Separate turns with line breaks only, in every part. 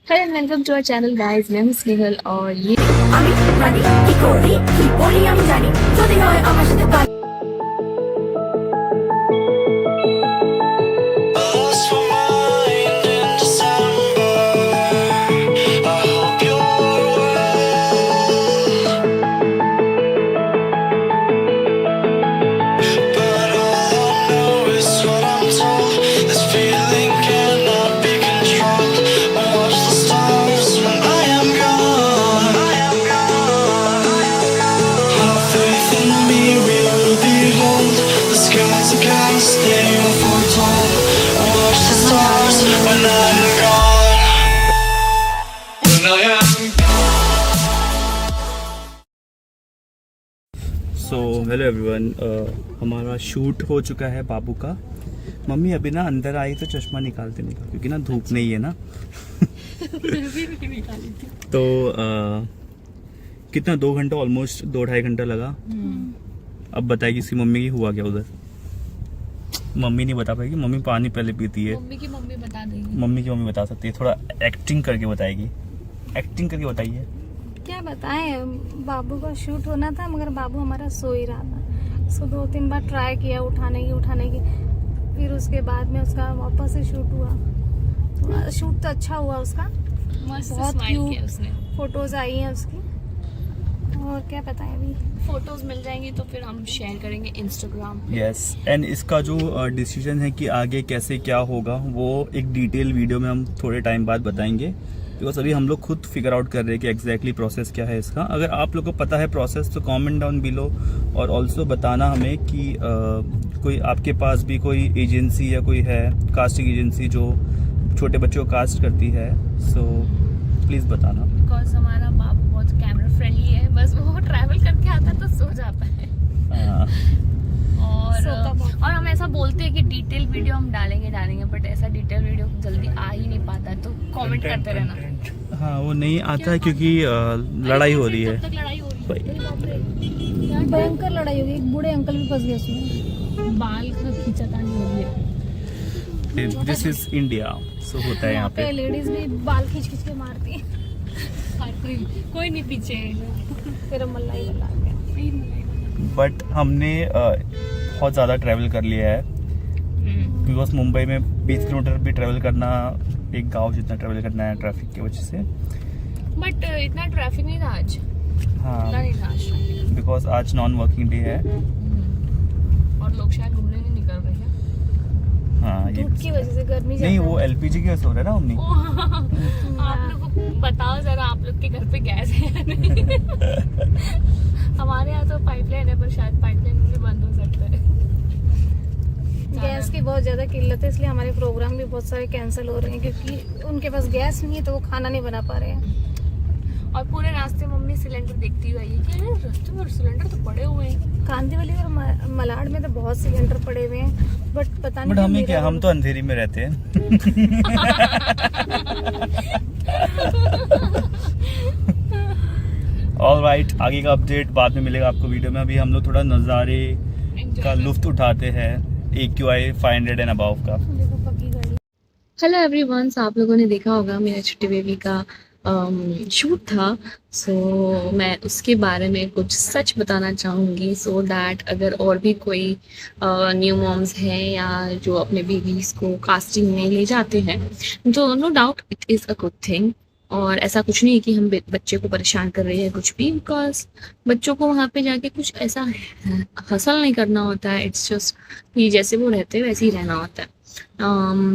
Hello and welcome to our channel guys, मैं हूं स्नेहल और ये
আমি রানী কি করি কি বলি আমি জানি যদি হয় আমার সাথে পারি
Lost my mind in December. I hope you're well. But all I know is what I'm told. This feeling cannot be controlled. Watch the stars when I am gone. Have faith in me, we will behold. The skies are cast, they will foretold. Watch the stars when I'm gone. When I am
so hello everyone, हमारा shoot हो चुका है बाबू का। Mummy अभी ना अंदर आई तो चश्मा निकालते निकाल, क्योंकि ना धूप नहीं है ना। तो कितना 2 घंटा, ऑलमोस्ट 2-2.5 घंटा लगा। अब बताएगी इसकी मम्मी की हुआ क्या उधर। मम्मी नहीं बता पाएगी, मम्मी पानी पहले पीती है।
मम्मी की मम्मी बता देंगी।
मम्मी की मम्मी बता सकती है, थोड़ा एक्टिंग करके बताएगी। एक्टिंग करके बताइए।
क्या बताएं, बाबू का शूट होना था मगर बाबू हमारा सो ही रहा था। सो 2-3 बार ट्राई किया उठाने की, फिर उसके बाद में उसका वापस से शूट हुआ। तो शूट तो अच्छा हुआ उसका,
मस्त
बहुत
स्माइल
क्यूट
किया उसने।
फोटोज आई हैं उसकी। और क्या बताएं, अभी
फोटोज मिल जाएंगी तो फिर हम शेयर करेंगे इंस्टाग्राम पे।
यस, एंड इसका जो डिसीजन है कि आगे कैसे क्या होगा, वो एक डिटेल वीडियो में हम थोड़े टाइम बाद बताएंगे। बिकॉज अभी हम लोग खुद फिगर आउट कर रहे हैं कि एग्जैक्टली प्रोसेस क्या है इसका। अगर आप लोग को पता है प्रोसेस तो कमेंट डाउन बिलो, और ऑल्सो बताना हमें कि कोई आपके पास भी कोई एजेंसी या कोई है कास्टिंग एजेंसी जो छोटे बच्चों को कास्ट करती है। सो प्लीज़ बताना।
बिकॉज हमारा बाबू बहुत कैमरा फ्रेंडली है, बस वो ट्रैवल करके आता है तो सो जाता है। और हम ऐसा बोलते हैं कि डिटेल वीडियो हम डालेंगे, बट ऐसा डिटेल वीडियो जल्दी आ ही नहीं पाता, तो कमेंट करते रहना।
हाँ, वो नहीं आता है क्योंकि लड़ाई हो रही है।
कब तक लड़ाई हो रही है?
भयंकर लड़ाई हो गई। एक बूढ़े अंकल भी फंस गए उसमें।
बाल का खींचातानी हो गई।
दिस इज इंडिया, सो होता है यहाँ पे।
लेडीज भी बाल खींच के मारती है।
हर कोई नहीं पीछे।
फिर मल्ला ही मल्ला गया।
बट हमने बहुत ज़्यादा ट्रैवल कर लिया है, बिकॉज मुंबई में 20 किलोमीटर भी ट्रैवल करना, एक गांव जितना ट्रैवल करना है ट्रैफिक की वजह से।
बट इतना ट्रैफिक नहीं था आज।
हाँ,
नहीं था आज traffic।
बिकॉज आज नॉन वर्किंग डे है।
और लोग शायद घूमने नहीं निकल रहे हैं।
हाँ, ये
धूप की वजह से, गर्मी
नहीं, वो एलपीजी की वजह से हो रहा है ना मम्मी।
आप लोग को बताओ जरा, आप लोग के घर पे गैस है या नहीं? हमारे यहाँ तो पाइपलाइन है, पर शायद पाइपलाइन भी बंद हो सकता है।
गैस की बहुत ज्यादा किल्लत है, इसलिए हमारे प्रोग्राम भी बहुत सारे कैंसिल हो रहे हैं, क्योंकि उनके पास गैस नहीं है तो वो खाना नहीं बना पा रहे हैं।
और पूरे रास्ते मम्मी सिलेंडर देखती हुई आई है कि अरे रास्ते में सिलेंडर तो पड़े हुए हैं।
कांदीवली और मलाड में तो बहुत सिलेंडर पड़े हुए हैं, बट पता नहीं
बट हमें
मेरा-
क्या, हम तो अंधेरी में रहते हैं। ऑलराइट, आगे का अपडेट बाद में मिलेगा आपको वीडियो में। अभी हम लोग थोड़ा नज़ारे का लुत्फ उठाते हैं AQI 500 एंड अबव का।
देखो पक्की गाड़ी।
हेलो एवरीवन, आप लोगों ने देखा होगा मेरा छोटी बेबी का शूट था। सो मैं उसके बारे में कुछ सच बताना चाहूँगी, सो दैट अगर और भी कोई न्यू मॉम्स हैं या जो अपने बेबीज़ को कास्टिंग में ले जाते हैं, तो no doubt it is a good thing. और ऐसा कुछ नहीं है कि हम बच्चे को परेशान कर रहे हैं कुछ भी, बिकॉज बच्चों को वहाँ पे जाके कुछ ऐसा हसल नहीं करना होता है। इट्स जस्ट कि जैसे वो रहते हैं वैसे ही रहना होता है।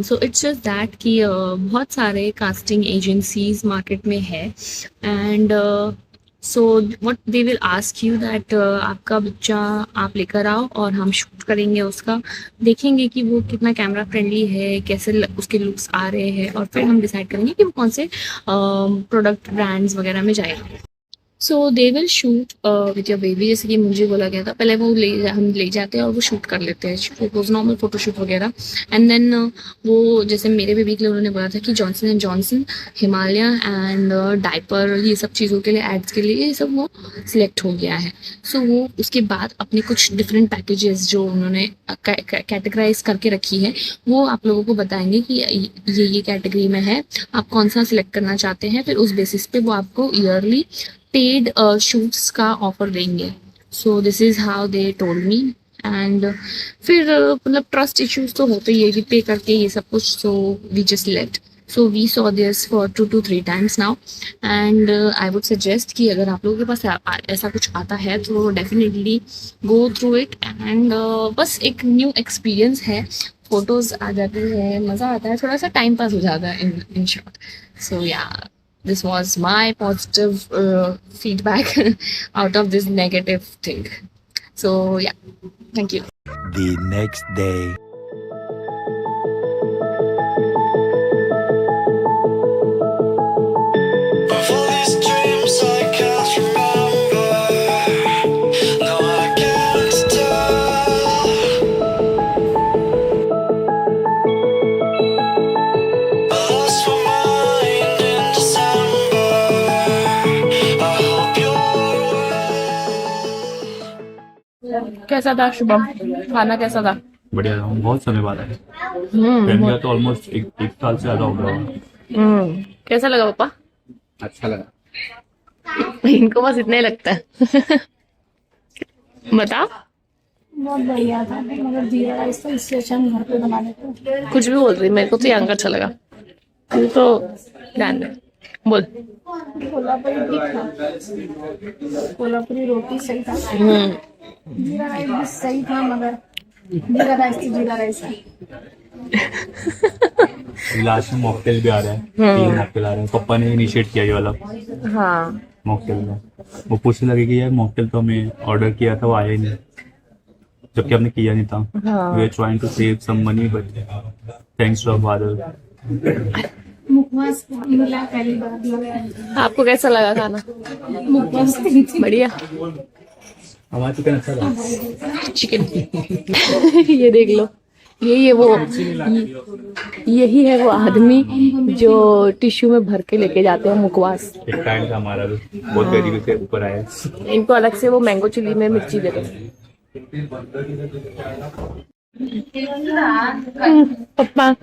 सो इट्स जस्ट दैट कि बहुत सारे कास्टिंग एजेंसीज मार्केट में है, and so what they will ask you that आपका बच्चा आप लेकर आओ और हम शूट करेंगे उसका, देखेंगे कि वो कितना कैमरा फ्रेंडली है, कैसे उसके लुक्स आ रहे हैं, और फिर हम डिसाइड करेंगे कि वो कौन से प्रोडक्ट ब्रांड्स वगैरह में जाएगा। So they will shoot with your baby, जैसे कि मुझे बोला गया था। पहले वो हम ले जाते हैं और वो शूट कर लेते हैं फोटोज, नॉर्मल फोटोशूट वगैरह। एंड देन वो जैसे मेरे बेबी के लिए उन्होंने बोला था कि Johnson and Johnson, Himalaya and diaper, ये सब चीज़ों के लिए, एड्स के लिए, ये सब वो सिलेक्ट हो गया है। सो वो उसके बाद अपने कुछ डिफरेंट पैकेजेस जो उन्होंने कैटेगराइज करके रखी है, वो आप लोगों को बताएंगे कि ये कैटेगरी में है, आप कौन सा सिलेक्ट करना चाहते हैं। फिर उस बेसिस पे वो आपको ईयरली पेड शूट्स का ऑफर देंगे। So this is how they told me. And फिर मतलब ट्रस्ट इश्यूज तो होते ही है कि पे करके ये सब कुछ, so we just let. So we saw this for 2 to 3 times now. And I would suggest कि अगर आप लोगों के पास ऐसा कुछ आता है तो definitely go through it. And बस एक न्यू एक्सपीरियंस है, फोटोज आ जाती है, मज़ा आता है, थोड़ा सा टाइम पास हो जाता है इन शॉर्ट। सो या, this was my positive feedback out of this negative thing. So yeah, thank you.
The next day.
Of all these dreams I can't remember. No, I can't tell. I lost my mind in December. I hope you're well.
कैसा था शुभम, खाना कैसा था?
बढ़िया था, बहुत समय बाद आया। फ्रेंड का तो ऑलमोस्ट एक साल से ज्यादा हो गया।
कैसा लगा पापा?
अच्छा लगा।
इनको बस इतना ही लगता है। बता।
बहुत बढ़िया था, मगर जीरा राइस तो इससे अच्छा हम घर पे बना लेते हैं।
कुछ भी बोल रही, मेरे को तो यहाँ का अच्छा लगा। तू तो ध्यान दे, बोल।
कोल्हापुरी ठीक था, कोल्हापुरी रोटी सही था, जीरा राइस भी सही था, मगर जीरा राइस तो जीरा राइस है।
लास्ट में मॉकटेल भी आ रहा है, 3 मॉकटेल आ रहे हैं। पापा ने इनिशिएट किया ये वाला
हाँ,
मॉकटेल में। वो पूछने लगे कि यार मॉकटेल तो हमें ऑर्डर किया था, वो आया ही नहीं, जबकि हमने किया नहीं था। We are trying to save some money but thanks to our father.
मुखवास मिला पहली बार।
आपको कैसा लगा खाना?
मुखवास
बढ़िया।
हमारा चिकन अच्छा था।
चिकन ये देख लो, यही है वो आदमी जो टिश्यू में भर के लेके जाते हैं मुखवास।
एक टाइम था हमारा भी, बहुत गरीबी से ऊपर आया।
इनको अलग से वो मैंगो चिली में मिर्ची देते हैं। पप्पा,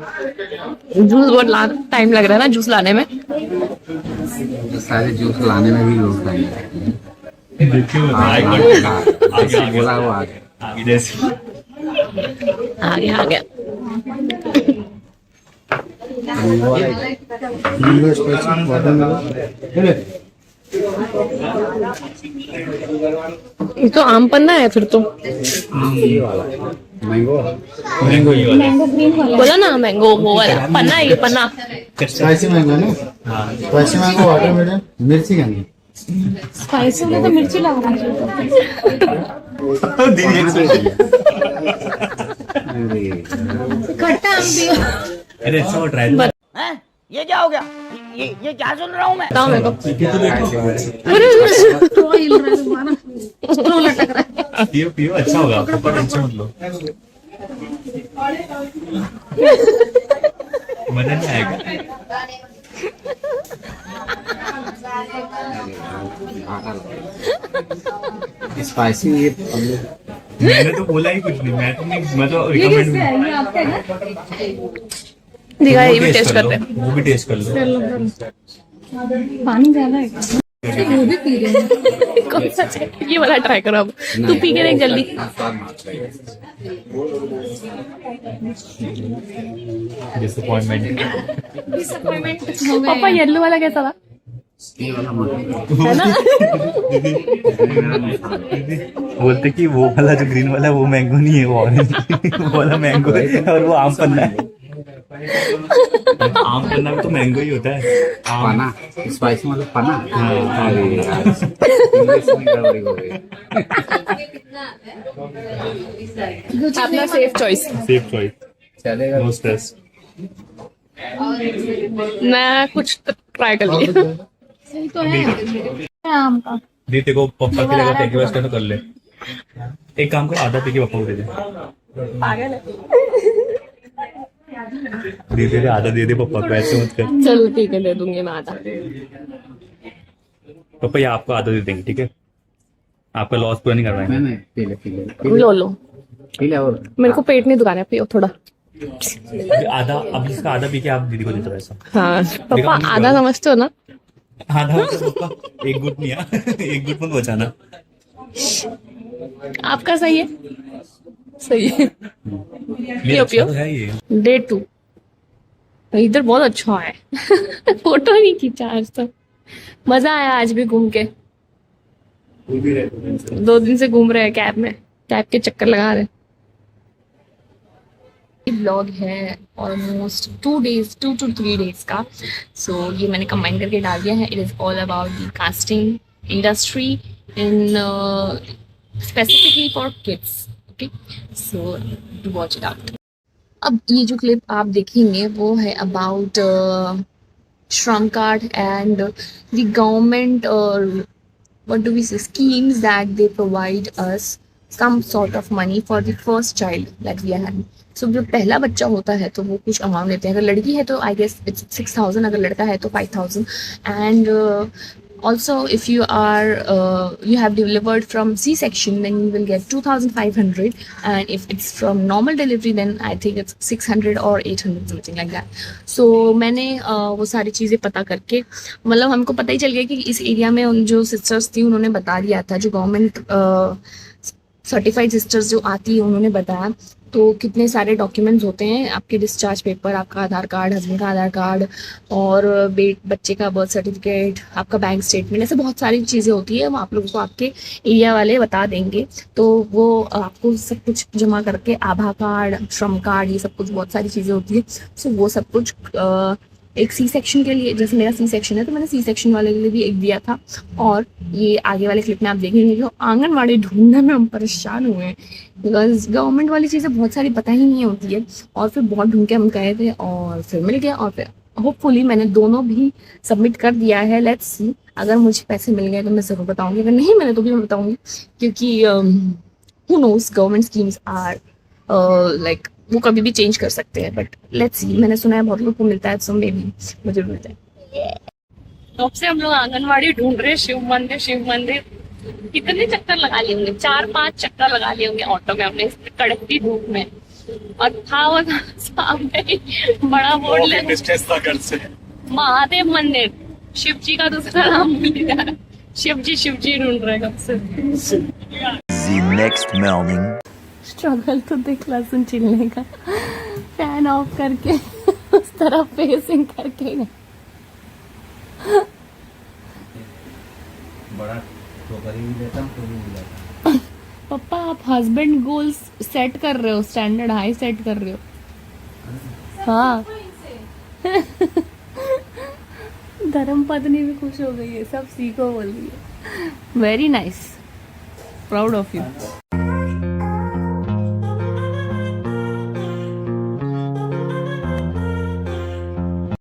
जूस बहुत टाइम लग रहा है ना जूस लाने में?
सारे जूस लाने में भी लोग आगे बोला वो आगे
आ गया। ये तो आम पन्ना है फिर तो।
मैंगो
बोला ना मैंगो, वो वाला पन्ना है, ये पन्ना।
स्पाइसी मैंगो ना, स्पाइसी मैंगो वाटरमेलन मिर्ची का नहीं।
स्पाइसी में तो मिर्ची लगा रही खट्टा आम भी।
अरे अच्छा ट्राई
ये क्या हो गया? ये क्या सुन रहा हूँ मैं?
बताओ मेरे को।
पियो पियो, अच्छा होगा, पर टेंशन मत लो, मजा नहीं आएगा।
स्पाइसी ये
मैंने तो बोला ही कुछ नहीं, मैं तो रिकमेंड
दिखा, ये भी टेस्ट करते हैं।
वो भी टेस्ट कर लो।
पानी ज्यादा है। वो भी पी रहे हैं।
कौन सा चाहिए? ये वाला ट्राई करो अब। तू पी के देख जल्दी।
डिसअपॉइंटमेंट।
पापा येलो वाला कैसा था? है ना?
बोलते कि वो वाला जो ग्रीन वाला है वो मैंगो नहीं है, वो ऑरेंज वो वाला मैंगो है और वो आम पन्ना है। आम पन्ना में तो मैंगो ही होता है।
पाना, स्पाइसी मतलब पाना। अरे यार, इंग्लिश में गड़बड़ी हो गई।
अपना सेफ चॉइस।
सेफ चॉइस,
चलेगा।
No stress.
मैं कुछ ट्राई कर लिया।
यही तो है आम का।
दी तेरे को पप्पा की जगह टेक वेस्ट कर ले। एक काम कर, आधा पी के पप्पा को दे दे।
पागल है।
दी दे, आधा दे दे पप्पा को, ऐसे मत कर।
चलो ठीक है, दे दूंगी मैं आधा।
पापा ये आपको आधा दे देंगे, ठीक है? आपका लॉस पूरा नहीं करवाएंगे।
नहीं पी ले पी ले
लो लो,
पी ले और
मेरे को पेट नहीं दुखाना है, पियो थोड़ा।
आधा, अब इसका आधा पी के आप दीदी को दे दो ऐसा।
हाँ पापा, आधा समझते हो ना?
आधा पापा, एक गुट नहीं है, एक गुट मत बचाना।
आपका सही है, सही है।
ये
पियो
अच्छा
पियो।
तो है ये।
डे 2 इधर बहुत अच्छा है। फोटो नहीं खींचा आज तक। मजा आया आज भी घूम के। 2 दिन से घूम रहे हैं कैब में, कैब के चक्कर लगा रहे हैं। ब्लॉग है ऑलमोस्ट 2 to 3 डेज का। सो ये मैंने कंबाइन करके डाल दिया है। It is all about the casting industry in specifically for kids. Okay, so watch it out. अब ये जो क्लिप आप देखेंगे वो है अबाउट श्रम card and the government what do we say schemes that they provide us some sort of money for the first child that we are having. So जो पहला बच्चा होता है तो वो कुछ अमाउंट लेते हैं। अगर लड़की है तो आई गेस इट्स 6,000, अगर लड़का है तो 5,000। And also if you are you have delivered from C-section then you will get 2,500, and if it's from normal delivery then I think it's 600 or 800 something like that. So मैंने वो सारी चीज़ें पता करके, मतलब हमको पता ही चल गया कि इस एरिया में उन जो सिस्टर्स थी उन्होंने बता दिया था, जो गवर्नमेंट सर्टिफाइड सिस्टर्स जो आती है उन्होंने बताया तो कितने सारे डॉक्यूमेंट्स होते हैं, आपके डिस्चार्ज पेपर, आपका आधार कार्ड, हस्बैंड का आधार कार्ड, और बच्चे का बर्थ सर्टिफिकेट, आपका बैंक स्टेटमेंट, ऐसे बहुत सारी चीज़ें होती है। वो आप लोगों को आपके एरिया वाले बता देंगे। तो वो आपको सब कुछ जमा करके, आधार कार्ड, श्रम कार्ड, ये सब कुछ बहुत सारी चीज़ें होती है। सो वो सब कुछ एक C-सेक्शन के लिए, जैसे मेरा C-सेक्शन है तो मैंने C-सेक्शन वाले के लिए भी एक दिया था। और ये आगे वाले क्लिप में आप देखेंगे जो आंगनवाड़ी ढूंढने में हम परेशान हुए हैं, बिकॉज गवर्नमेंट वाली चीज़ें बहुत सारी पता ही नहीं होती है। और फिर बहुत ढूंढ के हम गए थे और फिर मिल गया, और फिर होपफुली मैंने दोनों भी सबमिट कर दिया है। लेट्स सी, अगर मुझे पैसे मिल गए तो मैं ज़रूर बताऊँगी, अगर नहीं मिले तो भी मैं बताऊँगी, क्योंकि who knows, government schemes are like वो कभी भी चेंज कर सकते हैं। बट लेट्स सी, मैंने सुना है बहुत लोग को मिलता है, सो मे बी मुझे मिलता है। तब से हम लोग आंगनवाड़ी ढूंढ रहे, शिव मंदिर कितने चक्कर लगा लिए होंगे, 4-5 चक्कर लगा लिए होंगे ऑटो में हमने, इस कड़कती धूप में। और था वो सामने बड़ा बोर्ड ले, महादेव मंदिर, शिव जी का दूसरा नाम भूल गया। शिव जी ढूंढ रहे कब से।
The next morning.
स्ट्रगल तो देख, लहसुन छिलने का, फैन ऑफ करके उस तरफ फेसिंग करके गए।
बड़ा टोकरी भी देता हूँ तो भी मिल जाता है।
पापा आप हस्बैंड गोल्स सेट कर रहे हो, स्टैंडर्ड हाई सेट कर रहे हो। हाँ। धर्म पत्नी भी खुश हो गई है, सब सीखो बोल रही है। Very nice, proud of you.